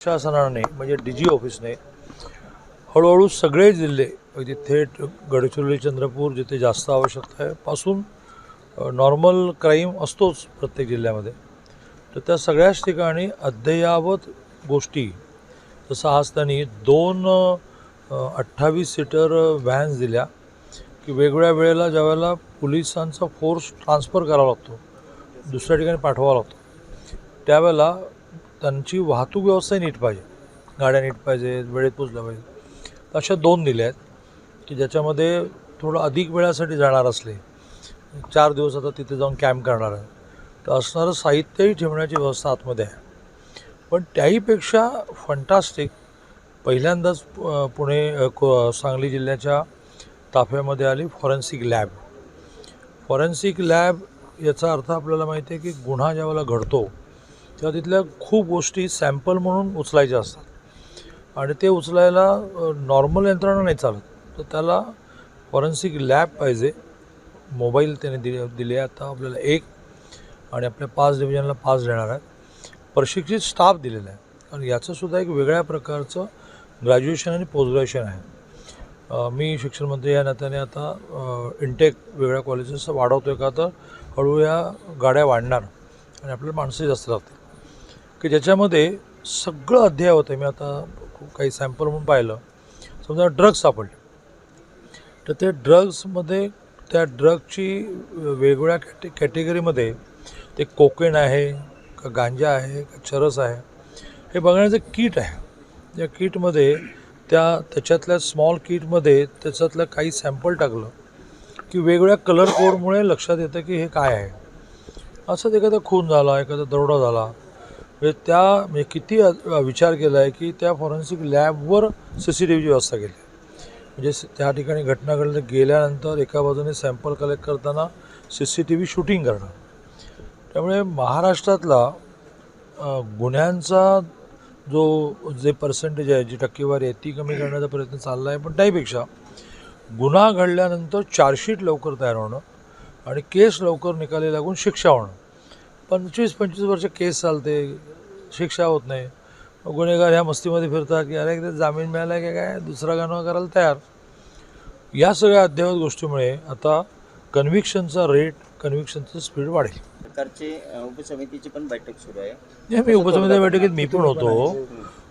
शासनाने म्हणजे डीजी ऑफिसने हळूहळू सगळे जिल्हे अगदी थेट गडचिरोली चंद्रपूर जिथे जास्त आवश्यकता आहे पासून नॉर्मल क्राईम असतोच प्रत्येक जिल्ह्यामध्ये, तर त्या सगळ्याच ठिकाणी अद्ययावत गोष्टी, जसं आज त्यांनी 28 सीटर व्हॅन्स दिल्या की वेगवेगळ्या वेळेला ज्यावेळेला पोलिसांचा फोर्स ट्रान्सफर करावा लागतो, दुसऱ्या ठिकाणी पाठवावा लागतो, त्यावेळेला त्यांची वाहतूक व्यवस्था नीट पाहिजे, गाड्या नीट पाहिजेत, वेळेत पोचल्या पाहिजे. अशा 2 दिल्या आहेत की ज्याच्यामध्ये थोडं अधिक वेळासाठी जाणार असले, 4 दिवस आता तिथे जाऊन कॅम्प करणार आहे, तर असणारं साहित्यही ठेवण्याची व्यवस्था आतमध्ये आहे. पण त्याहीपेक्षा फंटास्टिक पहिल्यांदाच सांगली जिल्ह्याच्या ताफ्यामध्ये आली फॉरेन्सिक लॅब. फॉरेन्सिक लॅब याचा अर्थ आपल्याला माहिती आहे की गुन्हा ज्यावेळेला घडतो तेव्हा तिथल्या खूप गोष्टी सॅम्पल म्हणून उचलायच्या असतात आणि ते उचलायला नॉर्मल यंत्रणा नाही चालत, तर त्याला फॉरेन्सिक लॅब पाहिजे. मोबाईल त्याने दिले आता आपल्याला 1 आणि आपल्या 5 डिव्हिजनला 5 देणार आहेत. प्रशिक्षित स्टाफ दिलेला आहे आणि याचंसुद्धा एक वेगळ्या प्रकारचं ग्रॅज्युएशन आणि पोस्ट ग्रॅज्युएशन आहे. मी शिक्षणमंत्री या नात्याने आता इंटेक वेगळ्या कॉलेजेस वाढवतो आहे का, तर हळूहळू या गाड्या वाढणार आणि आपल्याला माणसंही जास्त लागतील की ज्याच्यामध्ये सगळं अद्ययावत आहे. मी आता काही सॅम्पल म्हणून पाहिलं, समजा ड्रग्स सापडले तर ते ड्रग्समध्ये त्या ड्रगची वेगवेगळ्या कॅटेगरीमध्ये ते कोकेन आहे का गांजा आहे का चरस आहे हे बघण्याचं किट आहे. त्या किटमध्ये त्याच्यातल्या स्मॉल किटमध्ये त्याच्यातलं काही सॅम्पल टाकलं की वेगवेगळ्या कलर कोडमुळे लक्षात येतं की हे काय आहे. असंच एखादा खून झाला, एखादा दरोडा झाला, म्हणजे किती विचार केला आहे की त्या फॉरेन्सिक लॅबवर CCTVची व्यवस्था केली, म्हणजे त्या ठिकाणी घटना गेल्यानंतर एका बाजूने सॅम्पल कलेक्ट करताना CCTV शूटिंग करणं. त्यामुळे महाराष्ट्रातला गुन्ह्यांचा जे पर्सेंटेज आहे, जी टक्केवारी आहे, ती कमी करण्याचा प्रयत्न चालला आहे. पण त्याहीपेक्षा गुन्हा घडल्यानंतर चार्जशीट लवकर तयार होणं आणि केस लवकर निकाली लागून शिक्षा होणं. 25-25 वर्ष केस चालते, शिक्षा होत नाही, गुन्हेगार ह्या मस्तीमध्ये फिरतात की अरे एकदा जामीन मिळाला की काय दुसरा गुन्हा करायला तयार. या सगळ्या अद्ययावत गोष्टीमुळे आता कन्व्हिक्शनचं स्पीड वाढेल. सरकारची उपसमितीची पण बैठक सुरू आहे. मी उपसमिती बैठकीत मी पण होतो,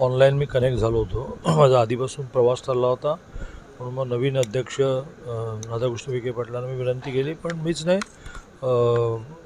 ऑनलाईन मी कनेक्ट झालो होतो. माझा आधीपासून प्रवास चालला होता, म्हणून मग नवीन अध्यक्ष राधाकृष्ण विखे पाटलांना मी विनंती केली, पण मीच नाही,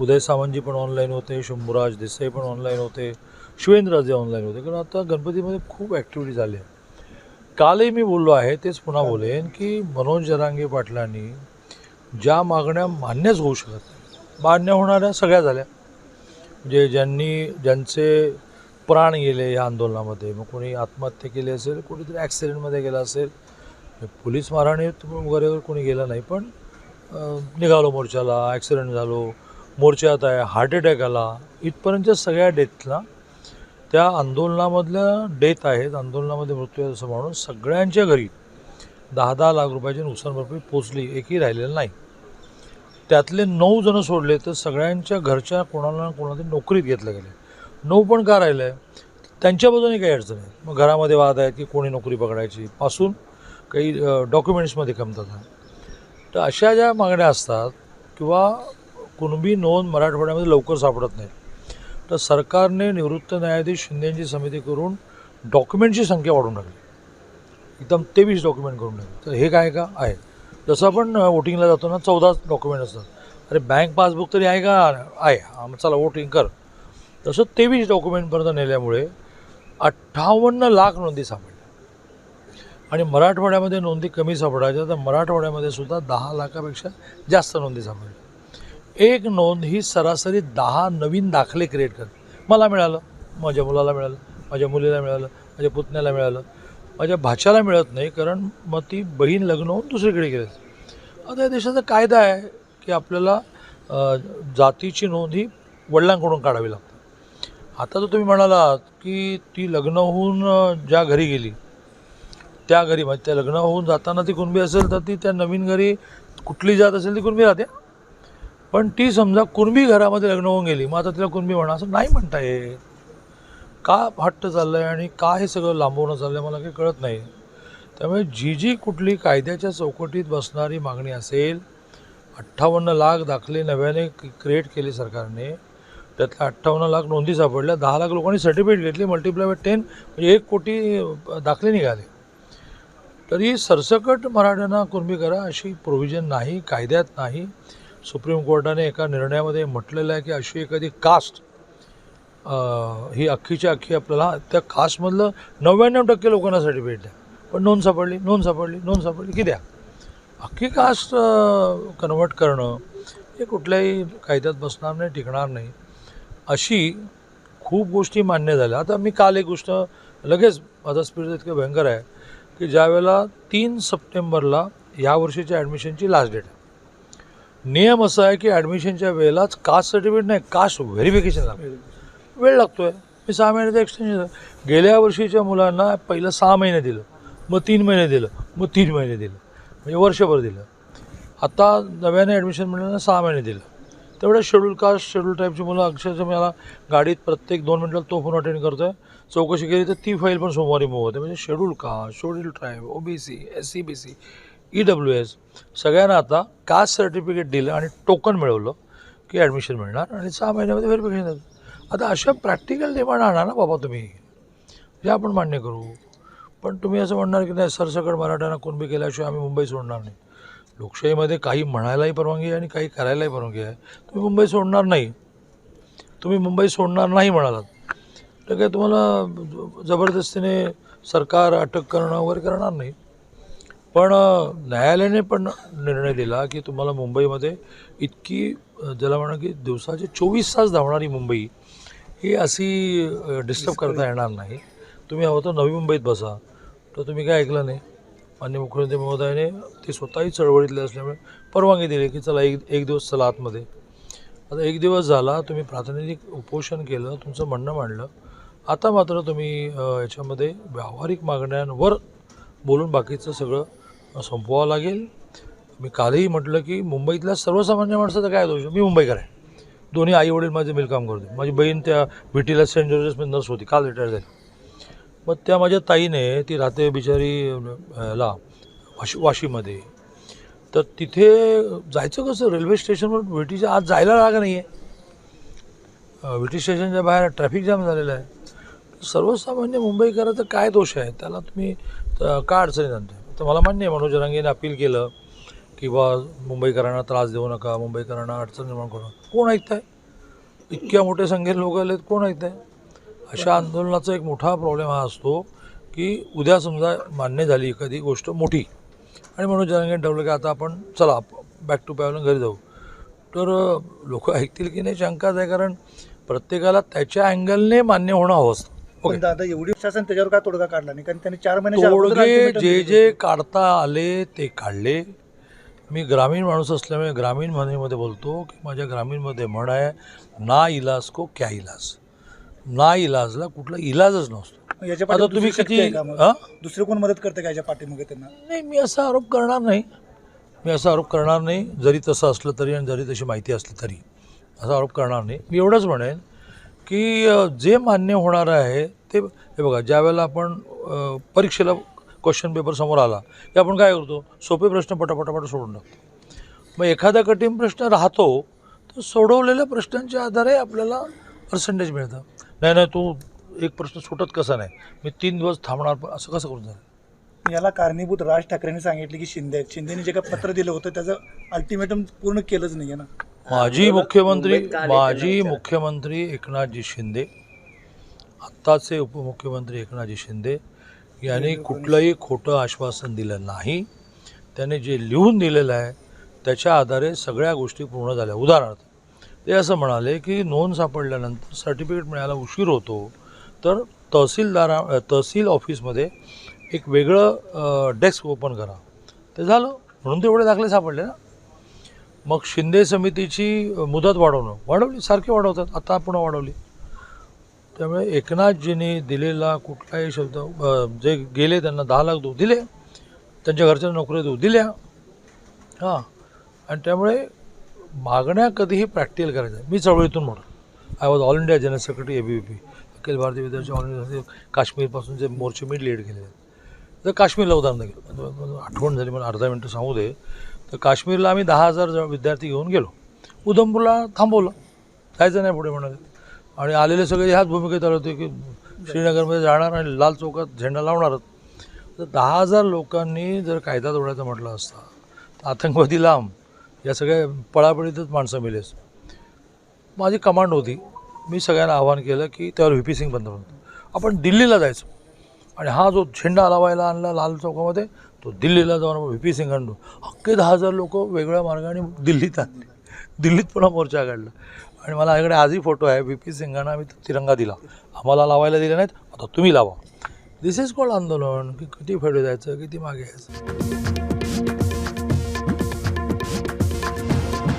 उदय सामंतजी पण ऑनलाईन होते, शंभूराज देसाई पण ऑनलाईन होते, शिवेंद्रराजे ऑनलाईन होते, कारण आता गणपतीमध्ये खूप ॲक्टिव्हिटी झाली आहे. कालही मी बोललो आहे, तेच पुन्हा बोलेन की मनोज जरांगे पाटलांनी ज्या मागण्या मान्यच होऊ शकत नाही, मान्य होणाऱ्या सगळ्या झाल्या. म्हणजे ज्यांचे प्राण गेले या आंदोलनामध्ये, मग कोणी आत्महत्या केली असेल, कोणीतरी ॲक्सिडेंटमध्ये गेला असेल, पोलीस मारहाणीत वगैरे कोणी गेलं नाही, पण निघालो मोर्चाला, ॲक्सिडेंट झालो, मोर्चात आहे, हार्ट अटॅक आला, इथपर्यंतच्या सगळ्या डेथला त्या आंदोलनामधल्या डेथ आहेत, आंदोलनामध्ये मृत्यू आहे असं म्हणून सगळ्यांच्या घरी 10-10 लाख रुपयाची नुकसान भरपाई पोचली, एकही राहिलेलं नाही. त्यातले 9 जण सोडले तर सगळ्यांच्या घरच्या कोणाला कोणाला नोकरीत घेतलं गेले. 9 पण का राहिलं आहे, त्यांच्या बाजूने काही अडचण आहे. मग घरामध्ये वाद आहे की कोणी नोकरी पकडायची पासून काही डॉक्युमेंट्समध्ये कमतरता. तर अशा ज्या मागण्या असतात किंवा कुणबी नोंद मराठवाड्यामध्ये लवकर सापडत नाही, तर सरकारने निवृत्त न्यायाधीश शिंदेंची समिती करून डॉक्युमेंटची संख्या वाढवून टाकली, एकदम 23 डॉक्युमेंट करून टाकली. तर हे काय का आहे, जसं आपण वोटिंगला जातो ना 14 डॉक्युमेंट असतात, अरे बँक पासबुक तरी आहे का, आहे, चला वोटिंग कर, तसं 23 डॉक्युमेंटपर्यंत नेल्यामुळे 58 लाख नोंदी सापडल्या. आणि मराठवाड्यामध्ये नोंदी कमी सापडायच्या, तर मराठवाड्यामध्ये सुद्धा 10 लाखापेक्षा जास्त नोंदी सापडल्या. एक नोंद ही सरासरी 10 नवीन दाखले क्रिएट करते. मला मिळालं, माझ्या मुलाला मिळालं, माझ्या मुलीला मिळालं, माझ्या पुतण्याला मिळालं, माझ्या भाच्याला मिळत नाही, कारण मग ती बहीण लग्न होऊन दुसरीकडे गेली. आता या देशाचा कायदा आहे की आपल्याला जातीची नोंद ही वडिलांकडून काढावी लागते. आता तर तुम्ही म्हणालात की ती लग्न होऊन ज्या घरी गेली त्या घरी, म्हणजे त्या लग्न होऊन जाताना ती कुणबी असेल तर ती त्या नवीन घरी कुठली जात असेल ती कुणबी राहते. पण ती समजा कुणबी घरामध्ये लग्न होऊन गेली, मग आता तिला कुणबी म्हणा असं नाही म्हणता येत. का हट्ट चाललं आहे आणि का हे सगळं लांबवणं चाललं आहे मला काही कळत नाही. त्यामुळे जी कुठली कायद्याच्या चौकटीत बसणारी मागणी असेल, 58 लाख दाखले नव्याने क्रिएट केले सरकारने, त्यातल्या 58 लाख नोंदी सापडल्या, 10 लाख लोकांनी सर्टिफिकेट घेतली, मल्टिप्लाय बाय 10 म्हणजे 1 कोटी दाखले निघाले. तरी सरसकट मराठ्यांना कुणबी करा अशी प्रोव्हिजन नाही, कायद्यात नाही. सुप्रीम कोर्टाने एका निर्णयामध्ये म्हटलेलं आहे की अशी एखादी कास्ट ही अख्खीच्या अख्खी आपल्याला त्या कास्टमधलं 99% लोकांना सर्टिफिकेट द्या, पण नोंद सापडली की द्या. अख्खी कास्ट कन्वर्ट करणं हे कुठल्याही कायद्यात बसणार नाही, टिकणार नाही. अशी खूप गोष्टी मान्य झाल्या. आता मी काल एक गोष्ट लगेच माझा स्पीड इतकं भयंकर आहे की ज्या वेळेला 3 सप्टेंबरला यावर्षीच्या ॲडमिशनची लास्ट डेट आहे. नियम असा आहे की ॲडमिशनच्या वेळेलाच कास्ट सर्टिफिकेट नाही, कास्ट व्हेरिफिकेशन लागतं. वेळ लागतो आहे. मी 6 महिन्याचं एक्सटेन्शन गेल्या वर्षीच्या मुलांना पहिलं 6 महिने दिलं, मग 3 महिने दिलं, मग 3 महिने दिलं, म्हणजे वर्षभर दिलं. आता नव्याने ॲडमिशन मिळालं 6 महिने दिलं. तेवढ्या शेड्यूल कास्ट शेड्यूल टाईपची मुलं अक्षरशः मला गाडीत प्रत्येक 2 मिनिटाला तो फोन अटेंड करतो आहे. चौकशी केली तर ती फाईल पण सोमवारी मूव्ह होते. म्हणजे schedule caste, schedule tribe, OBC, SC BC, EWS सगळ्यांना आता कास्ट सर्टिफिकेट दिलं आणि टोकन मिळवलं की ॲडमिशन मिळणार आणि 6 महिन्यामध्ये व्हेरिफिकेशन झालं. आता अशा प्रॅक्टिकल डिमांड आणा ना बाबा तुम्ही, जे आपण मान्य करू. पण तुम्ही असं म्हणणार की नाही सरसकट मराठ्यांना कुणबी केल्याशिवाय आम्ही मुंबई सोडणार नाही. लोकशाहीमध्ये काही म्हणायलाही परवानगी आहे आणि काही करायलाही परवानगी आहे. तुम्ही मुंबई सोडणार नाही म्हणालात तर काय तुम्हाला जबरदस्तीने सरकार अटक करणं वगैरे करणार नाही. पण न्यायालयाने पण निर्णय दिला की तुम्हाला मुंबईमध्ये इतकी ज्याला म्हणा की दिवसाचे 24 तास धावणारी मुंबई ही अशी डिस्टर्ब करता येणार नाही. तुम्ही हवं तर नवी मुंबईत बसा. तर तुम्ही काय ऐकलं नाही. माननीय मुख्यमंत्री महोदयाने ते स्वतःही चळवळीतले असल्यामुळे परवानगी दिली की चला एक दिवस चला आतमध्ये. आता 1 दिवस झाला, तुम्ही प्रातिनिधिक उपोषण केलं, तुमचं म्हणणं मांडलं. आता मात्र तुम्ही याच्यामध्ये व्यावहारिक मागण्यांवर बोलून बाकीचं सगळं संपवावं लागेल. मी कालही म्हटलं की मुंबईतल्या सर्वसामान्य माणसाचा काय दोष. मी मुंबईकर आहे, दोन्ही आई वडील माझे मिलकाम करते. माझी बहीण त्या VTला सेंट जॉर्जेसमध्ये नर्स होती, काल रिटायर झाली. मग त्या माझ्या ताईने, ती राहते बिचारी ह्याला वाशीमध्ये, तर तिथे जायचं कसं. रेल्वे स्टेशनवर VTच्या आत जायला जागा नाही आहे. VT स्टेशनच्या बाहेर ट्रॅफिक जाम झालेलं आहे. सर्वसामान्य मुंबईकराचा काय दोष आहे, त्याला तुम्ही का अडचणी आणताय. तर मला मान्य आहे मनोज जरांगेने अपील केलं की बा मुंबईकरांना त्रास देऊ नका, मुंबईकरांना अडचण निर्माण करू नका. कोण ऐकत आहे. इतक्या मोठ्या संख्येने लोक आलेत, कोण ऐकत आहे. अशा आंदोलनाचा एक मोठा प्रॉब्लेम हा असतो की उद्या समजा मान्य झाली एखादी गोष्ट मोठी आणि मनोज जरांगेने ठरवलं की आता आपण चला बॅक टू पॅव्हलियन घरी जाऊ, तर लोक ऐकतील की नाही शंकाच आहे. कारण प्रत्येकाला त्याच्या अँगलने मान्य होणं हवं असतं. पण दादा एवढी शासन त्याच्यावर का तोडगा काढला नाही. कारण त्यांनी 4 महिन्याच्या तोडगे जे काढता आले ते काढले. मी ग्रामीण माणूस असल्यामुळे ग्रामीण म्हणीमध्ये बोलतो की माझ्या ग्रामीणमध्ये म्हण आहे, ना इलाज को क्या इलाज. ना इलाजला कुठला इलाजच नसतो. आता तुम्ही किती दुसरे कोण मदत करते का याच्या पाठीमागे त्यांना. नाही, मी असा आरोप करणार नाही. जरी तसं असलं तरी आणि जरी तशी माहिती असली तरी असा आरोप करणार नाही. मी एवढंच म्हणेन की जे मान्य होणार आहे ते, हे बघा, ज्या वेळेला आपण परीक्षेला क्वेश्चन पेपर समोर आला की आपण काय करतो, सोपे प्रश्न पटापटापट सोडून टाकतो. मग एखादा कठीण प्रश्न राहतो तर सोडवलेल्या प्रश्नांच्या आधारे आपल्याला पर्सेंटेज मिळतं. नाही तू एक प्रश्न सुटत कसा नाही, मी 3 दिवस थांबणार, असं कसं करून जाईल. याला कारणीभूत राज ठाकरेंनी सांगितले की शिंदेने जे काही पत्र दिलं होतं त्याचं अल्टिमेटम पूर्ण केलंच नाही आहे ना. माजी मुख्यमंत्री एकनाथजी शिंदे, आत्ताचे उपमुख्यमंत्री एकनाथजी शिंदे यांनी कुठलंही खोटं आश्वासन दिलं नाही. त्याने जे लिहून दिलेलं आहे त्याच्या आधारे सगळ्या गोष्टी पूर्ण झाल्या. उदाहरणार्थ ते असं म्हणाले की नोंद सापडल्यानंतर सर्टिफिकेट मिळायला उशीर होतो तर तहसील ऑफिसमध्ये एक वेगळं डेस्क ओपन करा. ते झालं म्हणून तेवढे दाखले सापडले ना. मग शिंदे समितीची मुदत वाढवली, सारखी वाढवतात, आता पुन्हा वाढवली. त्यामुळे एकनाथजींनी दिलेला कुठलाही शब्द, जे गेले त्यांना 10 लाख देऊ दिले, त्यांच्या घरच्या नोकऱ्या देऊ दिल्या. हां, आणि त्यामुळे मागण्या कधीही प्रॅक्टिकल करायच्या. मी चळवळीतून म्हणतो, I was all India general secretary ABVP. Akhil Bharatiya विद्यार्थी ऑर्गनायझेशन काश्मीरपासून जे मोर्चे मी लीड केले तर काश्मीरला उदाहरण गेलो, आठवण झाली मला अर्धा मिनटं सांगू दे. तर काश्मीरला आम्ही 10,000 विद्यार्थी घेऊन गेलो. उधमपूरला थांबवलं, जायचं नाही पुढे म्हणाले. आणि आलेले सगळे ह्याच भूमिकेत आले होते की श्रीनगरमध्ये जाणार आणि लाल चौकात झेंडा लावणारच. तर 10,000 लोकांनी जर कायदा तोडायचं म्हटलं असता तर आतंकवादी लांब, या सगळ्या पळापळीतच माणसं मेलेच. माझी कमांड होती, मी सगळ्यांना आवाहन केलं की त्यावर व्ही पी सिंग पंतप्रधान होतो, आपण दिल्लीला जायचं आणि हा जो झेंडा लावायला आणला लाल चौकामध्ये तो दिल्लीला जाऊन व्ही पी सिंग आणलो. अख्खे 10,000 लोक वेगळ्या मार्गाने दिल्लीत आणले, दिल्लीत पुन्हा मोर्चा काढला. आणि मला माझ्याकडे आजही फोटो आहे, व्ही पी सिंगांना आम्ही तिरंगा दिला, आम्हाला लावायला दिले नाहीत, आता तुम्ही लावा. दिस इज कॉल्ड आंदोलन. की किती पुढे जायचं, किती मागे यायचं.